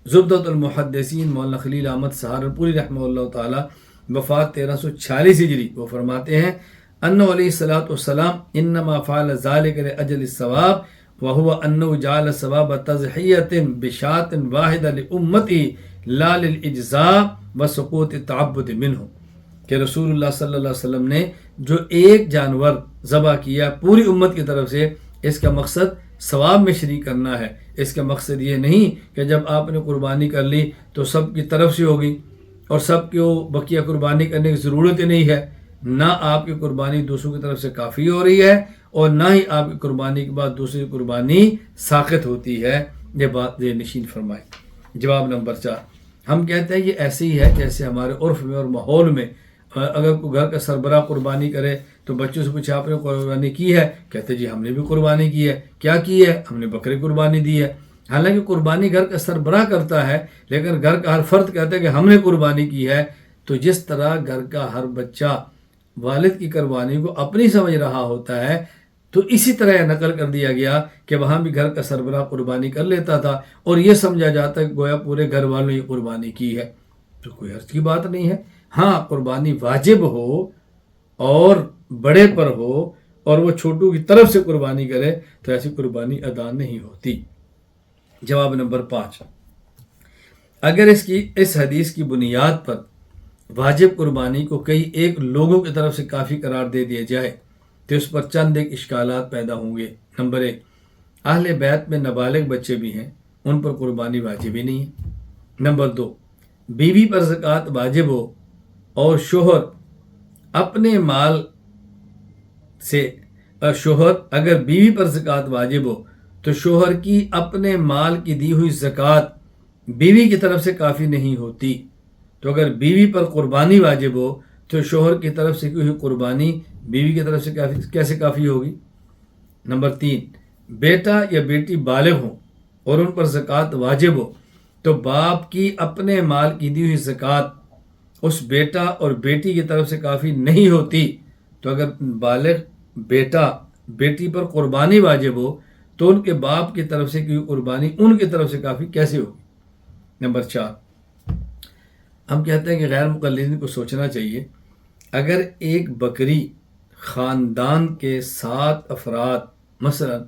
زبدۃ المحدثین مولانا خلیل احمد سہارنپوری رحمہ اللہ تعالی وفات 1346 ہجری، وہ فرماتے ہیں انہ علیہ الصلوۃ والسلام انما فعل ذلک لاجل الثواب وهو انه جعل ثواب تضحیۃ بشاۃ واحدہ لامتی لا للاجزاء وسقوط التعبد منه، کہ رسول اللہ صلی اللہ علیہ وسلم نے جو ایک جانور ذبح کیا پوری امت کی طرف سے، اس کا مقصد ثواب میں شریک کرنا ہے۔ اس کا مقصد یہ نہیں کہ جب آپ نے قربانی کر لی تو سب کی طرف سے ہوگی اور سب کو بقیہ قربانی کرنے کی ضرورت ہی نہیں ہے۔ نہ آپ کی قربانی دوسروں کی طرف سے کافی ہو رہی ہے اور نہ ہی آپ کی قربانی کے بعد دوسری قربانی ساقط ہوتی ہے۔ یہ بات ذہن نشین فرمائے۔ جواب نمبر 4، ہم کہتے ہیں یہ ایسے ہی ہے جیسے ہمارے عرف میں اور ماحول میں اگر کوئی گھر کا سربراہ قربانی کرے تو بچوں سے پوچھا آپ نے قربانی کی ہے، کہتے جی ہم نے بھی قربانی کی ہے۔ کیا کی ہے؟ ہم نے بکرے قربانی دی ہے۔ حالانکہ قربانی گھر کا سربراہ کرتا ہے، لیکن گھر کا ہر فرد کہتا ہے کہ ہم نے قربانی کی ہے۔ تو جس طرح گھر کا ہر بچہ والد کی قربانی کو اپنی سمجھ رہا ہوتا ہے، تو اسی طرح یہ نقل کر دیا گیا کہ وہاں بھی گھر کا سربراہ قربانی کر لیتا تھا اور یہ سمجھا جاتا ہے کہ گویا پورے گھر والوں نے یہ قربانی کی ہے۔ تو کوئی حرج کی بات نہیں ہے۔ ہاں، قربانی واجب ہو اور بڑے پر ہو اور وہ چھوٹوں کی طرف سے قربانی کرے تو ایسی قربانی ادا نہیں ہوتی۔ جواب نمبر 5، اگر اس حدیث کی بنیاد پر واجب قربانی کو کئی ایک لوگوں کی طرف سے کافی قرار دے دیا جائے تو اس پر چند ایک اشکالات پیدا ہوں گے۔ نمبر 1، اہل بیت میں نابالغ بچے بھی ہیں، ان پر قربانی واجب ہی نہیں ہے۔ نمبر 2، بیوی پر زکوٰۃ واجب ہو اور شوہر اپنے مال سے اگر بیوی پر زکوٰۃ واجب ہو تو شوہر کی اپنے مال کی دی ہوئی زکوٰۃ بیوی کی طرف سے کافی نہیں ہوتی۔ تو اگر بیوی پر قربانی واجب ہو تو شوہر کی طرف سے کی ہوئی قربانی بیوی کی طرف سے کیسے کافی ہوگی؟ نمبر 3، بیٹا یا بیٹی بالغ ہوں اور ان پر زکوٰۃ واجب ہو تو باپ کی اپنے مال کی دی ہوئی زکوٰۃ اس بیٹا اور بیٹی کی طرف سے کافی نہیں ہوتی۔ تو اگر بالغ بیٹا بیٹی پر قربانی واجب ہو تو ان کے باپ کی طرف سے کی ہوئی قربانی ان کی طرف سے کافی کیسے ہوگی؟ نمبر 4، ہم کہتے ہیں کہ غیر مقلدین کو سوچنا چاہیے، اگر ایک بکری خاندان کے 7 افراد مثلا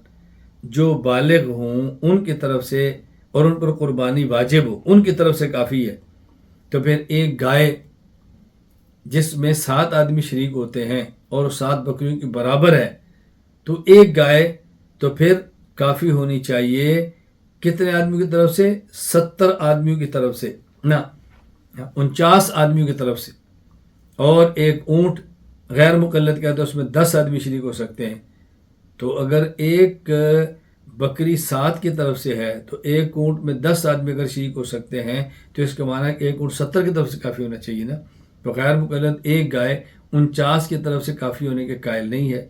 جو بالغ ہوں ان کی طرف سے اور ان پر قربانی واجب ہو ان کی طرف سے کافی ہے، تو پھر ایک گائے جس میں 7 آدمی شریک ہوتے ہیں اور 7 بکریوں کی برابر ہے، تو ایک گائے تو پھر کافی ہونی چاہیے کتنے آدمیوں کی طرف سے؟ 70 آدمیوں کی طرف سے، نہ 49 آدمیوں کی طرف سے۔ اور ایک اونٹ غیر مقلد کہتے ہیں اس میں 10 آدمی شریک ہو سکتے ہیں۔ تو اگر ایک بکری 7 کی طرف سے ہے تو ایک اونٹ میں 10 آدمی اگر شریک ہو سکتے ہیں تو اس کا معنی ہے کہ ایک اونٹ 70 کی طرف سے کافی ہونا چاہیے نا۔ تو غیر مقلد ایک گائے 49 کی طرف سے کافی ہونے کے قائل نہیں ہے،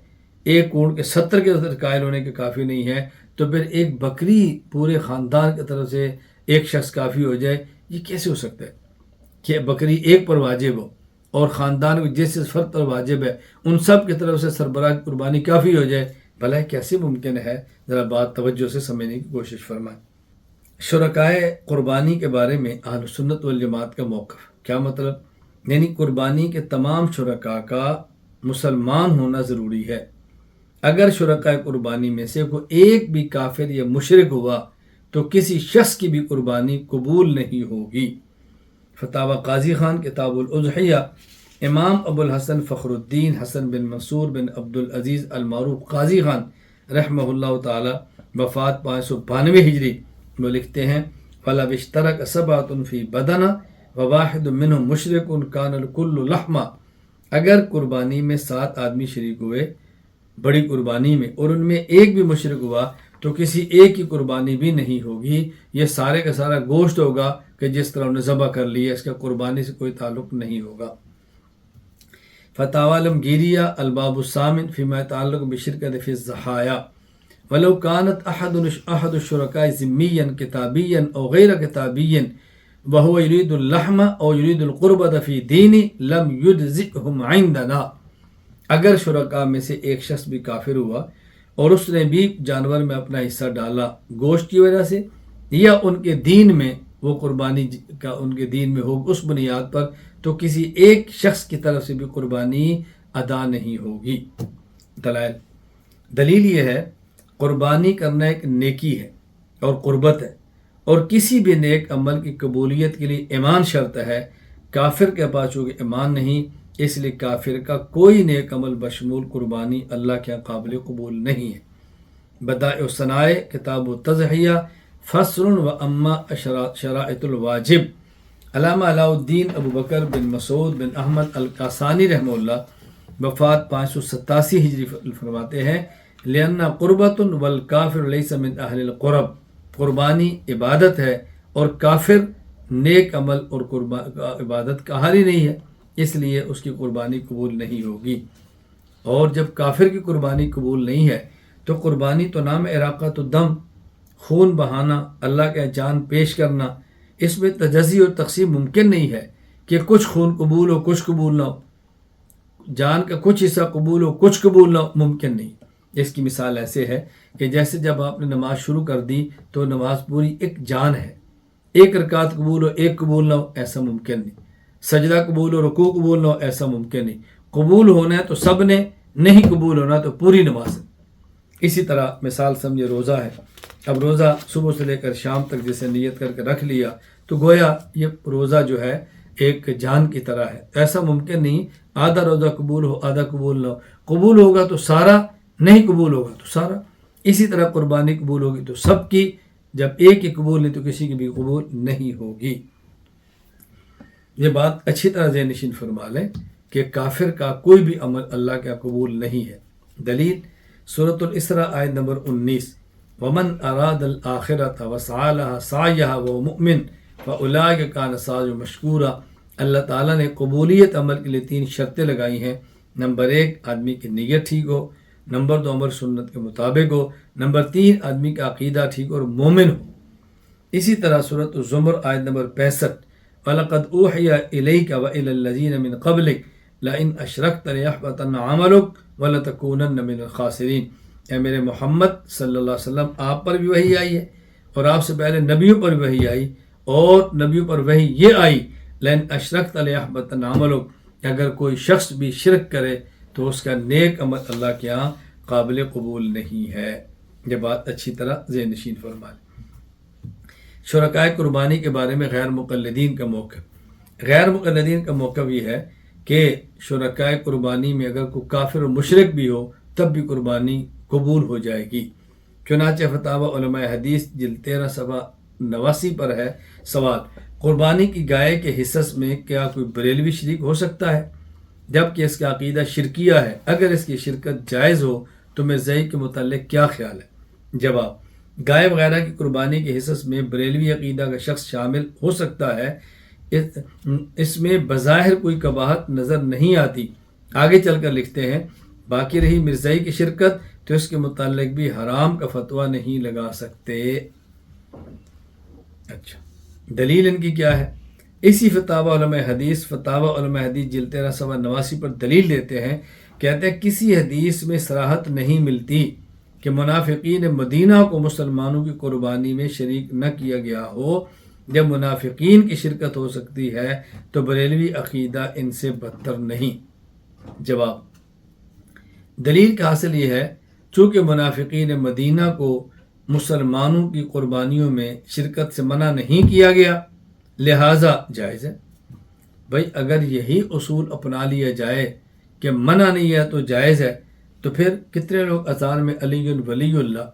ایک اونٹ کے 70 کی طرف سے قائل ہونے کے کافی نہیں ہے، تو پھر ایک بکری پورے خاندان کی طرف سے ایک شخص کافی ہو جائے، یہ کیسے ہو سکتا ہے کہ بکری ایک پر واجب ہو اور خاندان کو جس فرد پر واجب ہے ان سب کی طرف سے سربراہ کی قربانی کافی ہو جائے؟ بھلا کیسے ممکن ہے؟ ذرا بات توجہ سے سمجھنے کی کوشش فرمائیں۔ شرکائے قربانی کے بارے میں اہل سنت والجماعت کا موقف کیا مطلب؟ یعنی قربانی کے تمام شرکاء کا مسلمان ہونا ضروری ہے۔ اگر شرکائے قربانی میں سے کوئی ایک بھی کافر یا مشرک ہوا تو کسی شخص کی بھی قربانی قبول نہیں ہوگی۔ فتاوی قاضی خان کتاب الاضحیہ، امام ابو الحسن فخر الدین حسن بن منصور بن عبدالعزیز المعروف قاضی خان رحمہ اللہ تعالی، وفات 592 ہجری، وہ لکھتے ہیں فَلَوِ اشْتَرَكَ سَبْعَةٌ فِي بَدَنَ وَوَاحِدٌ مِّنْهُمْ مُشْرِكٌ كَانَ الْكُلُّ لَحْمًا۔ اگر قربانی میں 7 آدمی شریک ہوئے بڑی قربانی میں اور ان میں ایک بھی مشرک ہوا تو کسی ایک کی قربانی بھی نہیں ہوگی، یہ سارے کا سارا گوشت ہوگا کہ جس طرح انہیں ذبح کر لیا، اس کا قربانی سے کوئی تعلق نہیں ہوگا۔ فتاوی علمگیریہ الباب الثامن فيما يتعلق بالشركة في الضحايا، ولو كانت أحد الشركاء ذميا كتابيا أو غير كتابيا وهو يريد اللحم أو يريد القربة في دين لم يجزئهم عندنا۔ اگر شرکاء میں سے ایک شخص بھی کافر ہوا اور اس نے بھی جانور میں اپنا حصہ ڈالا گوشت کی وجہ سے یا ان کے دین میں وہ قربانی کا ان کے دین میں ہو اس بنیاد پر، تو کسی ایک شخص کی طرف سے بھی قربانی ادا نہیں ہوگی۔ دلیل یہ ہے قربانی کرنا ایک نیکی ہے اور قربت ہے، اور کسی بھی نیک عمل کی قبولیت کے لیے ایمان شرط ہے۔ کافر کے پاس چونکہ ایمان نہیں اس لیے کافر کا کوئی نیک عمل بشمول قربانی اللہ کے قابل قبول نہیں ہے۔ بدائع الصنائع کتاب التضحیہ فصل و اما شرائط الواجب۔ علامہ علاء الدین ابو بکر بن مسعود بن احمد القاسانی رحمہ اللہ وفات 587 ہجری فرماتے ہیں لأن قربۃ والکافر لیس من اہل القرب، قربانی عبادت ہے اور کافر نیک عمل اور عبادت کا حال ہی نہیں ہے، اس لیے اس کی قربانی قبول نہیں ہوگی۔ اور جب کافر کی قربانی قبول نہیں ہے تو قربانی تو نام اراقۃ الدم، خون بہانا، اللہ کا جان پیش کرنا، اس میں تجزی اور تقسیم ممکن نہیں ہے کہ کچھ خون قبول ہو کچھ قبول نہ ہو، جان کا کچھ حصہ قبول ہو کچھ قبول نہ ہو، ممکن نہیں۔ اس کی مثال ایسے ہے کہ جیسے جب آپ نے نماز شروع کر دی تو نماز پوری ایک جان ہے، ایک رکعت قبول ہو ایک قبول نہ ہو، ایسا ممکن نہیں۔ سجدہ قبول ہو رکوع قبول نہ ہو، ایسا ممکن نہیں۔ قبول ہونا ہے تو سب نے، نہیں قبول ہونا تو پوری نماز ہے۔ اسی طرح مثال سمجھے روزہ ہے، اب روزہ صبح سے لے کر شام تک جسے نیت کر کے رکھ لیا تو گویا یہ روزہ جو ہے ایک جان کی طرح ہے، ایسا ممکن نہیں آدھا روزہ قبول ہو آدھا قبول نہ ہو، قبول ہوگا تو سارا، نہیں قبول ہوگا تو سارا۔ اسی طرح قربانی قبول ہوگی تو سب کی، جب ایک کی قبول نہیں تو کسی کی بھی قبول نہیں ہوگی۔ یہ بات اچھی طرح ذہن نشین فرما لیں کہ کافر کا کوئی بھی عمل اللہ کا قبول نہیں ہے۔ دلیل سورۃ الاسراء آیت نمبر 19 ومن اراد الآخرۃ وسعی لها سعیھا وهو مؤمن فاولئک کان سعیہم مشکورا۔ اللہ تعالیٰ نے قبولیت عمل کے لیے 3 شرطیں لگائی ہیں۔ نمبر 1 آدمی کی نیت ٹھیک ہو، نمبر 2 عمل سنت کے مطابق ہو، نمبر 3 آدمی کا عقیدہ ٹھیک اور مومن ہو۔ اسی طرح سورۃ الزمر آیت نمبر 65 وَلَقَدْ أُوحِيَ إِلَيْكَ وَإِلَى الَّذِينَ مِنْ قَبْلِكَ لَئِنْ أَشْرَكْتَ لَيَحْبَطَنَّ عَمَلُكَ وَلَتَكُونَنَّ مِنَ الْخَاسِرِينَ۔ اے میرے محمد صلی اللہ علیہ وسلم، آپ پر بھی وحی آئی ہے اور آپ سے پہلے نبیوں پر بھی وحی آئی، اور نبیوں پر وحی یہ آئی لَئِنْ أَشْرَكْتَ لَيَحْبَطَنَّ عَمَلُكَ، اگر کوئی شخص بھی شرک کرے تو اس کا نیک عمل اللہ کے ہاں قابل قبول نہیں ہے۔ یہ بات اچھی طرح ذہن نشین فرما لیں۔ شرکائے قربانی کے بارے میں غیر مقلدین کا موقف۔ غیر مقلدین کا موقف یہ ہے کہ شرکائے قربانی میں اگر کوئی کافر و مشرک بھی ہو تب بھی قربانی قبول ہو جائے گی۔ چنانچہ فتاوی علماء حدیث جلد 13 صفحہ 89 پر ہے سوال، قربانی کی گائے کے حصص میں کیا کوئی بریلوی شریک ہو سکتا ہے جبکہ اس کا عقیدہ شرکیہ ہے؟ اگر اس کی شرکت جائز ہو تو مرزائی کے متعلق کیا خیال ہے؟ جواب، گائے وغیرہ کی قربانی کے حصص میں بریلوی عقیدہ کا شخص شامل ہو سکتا ہے، اس میں بظاہر کوئی قباحت نظر نہیں آتی۔ آگے چل کر لکھتے ہیں، باقی رہی مرزائی کی شرکت تو اس کے متعلق بھی حرام کا فتویٰ نہیں لگا سکتے۔ اچھا، دلیل ان کی کیا ہے؟ اسی فتاوی علماء حدیث جلد 13 صفحہ 89 پر دلیل دیتے ہیں، کہتے ہیں کسی حدیث میں صراحت نہیں ملتی کہ منافقین مدینہ کو مسلمانوں کی قربانی میں شریک نہ کیا گیا ہو۔ جب منافقین کی شرکت ہو سکتی ہے تو بریلوی عقیدہ ان سے بدتر نہیں۔ جواب، دلیل کا حاصل یہ ہے چونکہ منافقین مدینہ کو مسلمانوں کی قربانیوں میں شرکت سے منع نہیں کیا گیا لہٰذا جائز ہے۔ بھائی اگر یہی اصول اپنا لیا جائے کہ منع نہیں ہے تو جائز ہے، تو پھر کتنے لوگ اذان میں علی ولی اللہ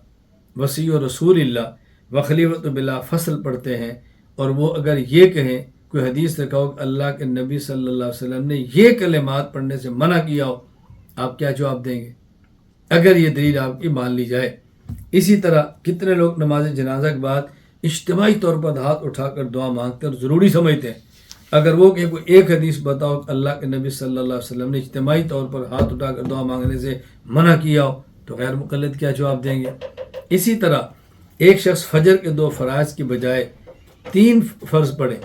وصی رسول اللہ وخلیفۃ بلا فصل پڑھتے ہیں، اور وہ اگر یہ کہیں کوئی حدیث دکھاؤ کہ اللہ کے نبی صلی اللہ علیہ وسلم نے یہ کلمات پڑھنے سے منع کیا ہو، آپ کیا جواب دیں گے اگر یہ دلیل آپ کی مان لی جائے؟ اسی طرح کتنے لوگ نماز جنازہ کے بعد اجتماعی طور پر ہاتھ اٹھا کر دعا مانگتے اور ضروری سمجھتے ہیں، اگر وہ کہ کوئی ایک حدیث بتاؤ کہ اللہ کے نبی صلی اللہ علیہ وسلم نے اجتماعی طور پر ہاتھ اٹھا کر دعا مانگنے سے منع کیا ہو، تو غیر مقلد کیا جواب دیں گے؟ اسی طرح ایک شخص فجر کے 2 فرائض کی بجائے 3 فرض پڑھے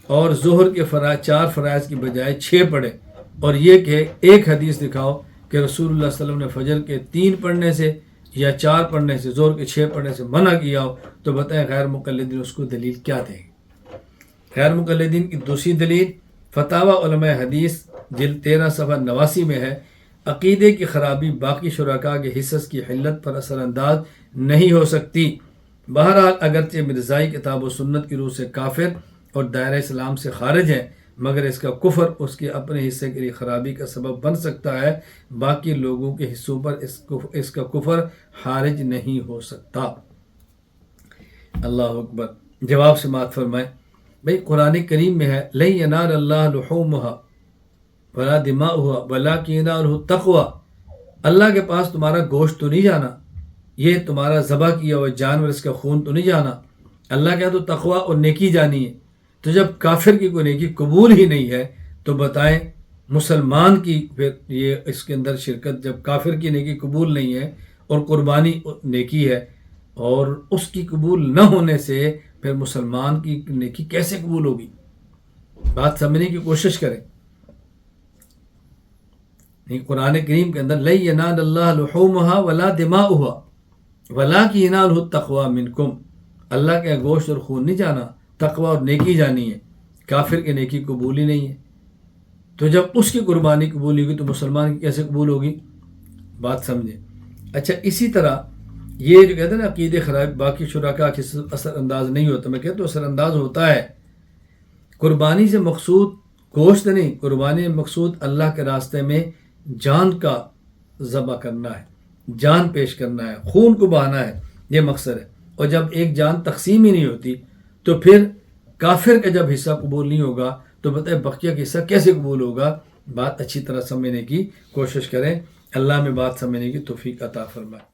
اور ظہر کے 4 فرائض کی بجائے 6 پڑھے، اور یہ کہ ایک حدیث دکھاؤ کہ رسول اللہ صلی اللہ علیہ وسلم نے فجر کے 3 پڑھنے سے یا 4 پڑھنے سے، ظہر کے 6 پڑھنے سے منع کیا ہو، تو بتائیں غیر مقلدین اس کو دلیل کیا دیں گے؟ غیر مقلدین کی دوسری دلیل فتاوی علماء حدیث جلد 13 صفحہ 89 میں ہے، عقیدے کی خرابی باقی شرکاء کے حصص کی حلت پر اثر انداز نہیں ہو سکتی۔ بہرحال اگرچہ مرزائی کتاب و سنت کی روح سے کافر اور دائرہ اسلام سے خارج ہیں، مگر اس کا کفر اس کے اپنے حصے کے لیے خرابی کا سبب بن سکتا ہے، باقی لوگوں کے حصوں پر اس کا کفر خارج نہیں ہو سکتا۔ اللہ اکبر۔ جواب سے بات فرمائیں بھئی قرآن کریم میں ہے لَن يَنَالَ اللَّهَ لُحُومُهَا وَلَا دِمَاؤُهَا وَلَٰكِنْ يَنَالُهُ التَّقْوَىٰ، اللہ کے پاس تمہارا گوشت تو نہیں جانا، یہ تمہارا ذبح کیا ہوا جانور اس کا خون تو نہیں جانا، اللہ کے ہاں تو تقوی اور نیکی جانی ہے۔ تو جب کافر کی کوئی نیکی قبول ہی نہیں ہے تو بتائیں مسلمان کی پھر یہ اس کے اندر شرکت، جب کافر کی نیکی قبول نہیں ہے اور قربانی نیکی ہے، اور اس کی قبول نہ ہونے سے پھر مسلمان کی نیکی کیسے قبول ہوگی؟ بات سمجھنے کی کوشش کریں۔ قرآن کریم کے اندر لَن يَنَالَ اللَّهَ لُحُومُهَا وَلَا دِمَاؤُهَا وَلَٰكِنْ يَنَالُهُ التَّقْوَىٰ مِنْكُمْ، اللہ کے گوشت اور خون نہیں جانا، تقوی اور نیکی جانی ہے۔ کافر کی نیکی قبول ہی نہیں ہے، تو جب اس کی قربانی قبول ہوگی تو مسلمان کی کیسے قبول ہوگی؟ بات سمجھیں۔ اچھا اسی طرح یہ جو کہتے ہیں نا عقیدے خراب باقی شرکاء کے اثر انداز نہیں ہوتا، میں کہتا ہوں اثر انداز ہوتا ہے۔ قربانی سے مقصود گوشت نہیں، قربانی سے مقصود اللہ کے راستے میں جان کا ذبح کرنا ہے، جان پیش کرنا ہے، خون کو بہانا ہے، یہ مقصد ہے۔ اور جب ایک جان تقسیم ہی نہیں ہوتی تو پھر کافر کا جب حصہ قبول نہیں ہوگا تو بتائیں بقیہ کا حصہ کیسے قبول ہوگا؟ بات اچھی طرح سمجھنے کی کوشش کریں۔ اللہ میں بات سمجھنے کی توفیق عطا فرمائے۔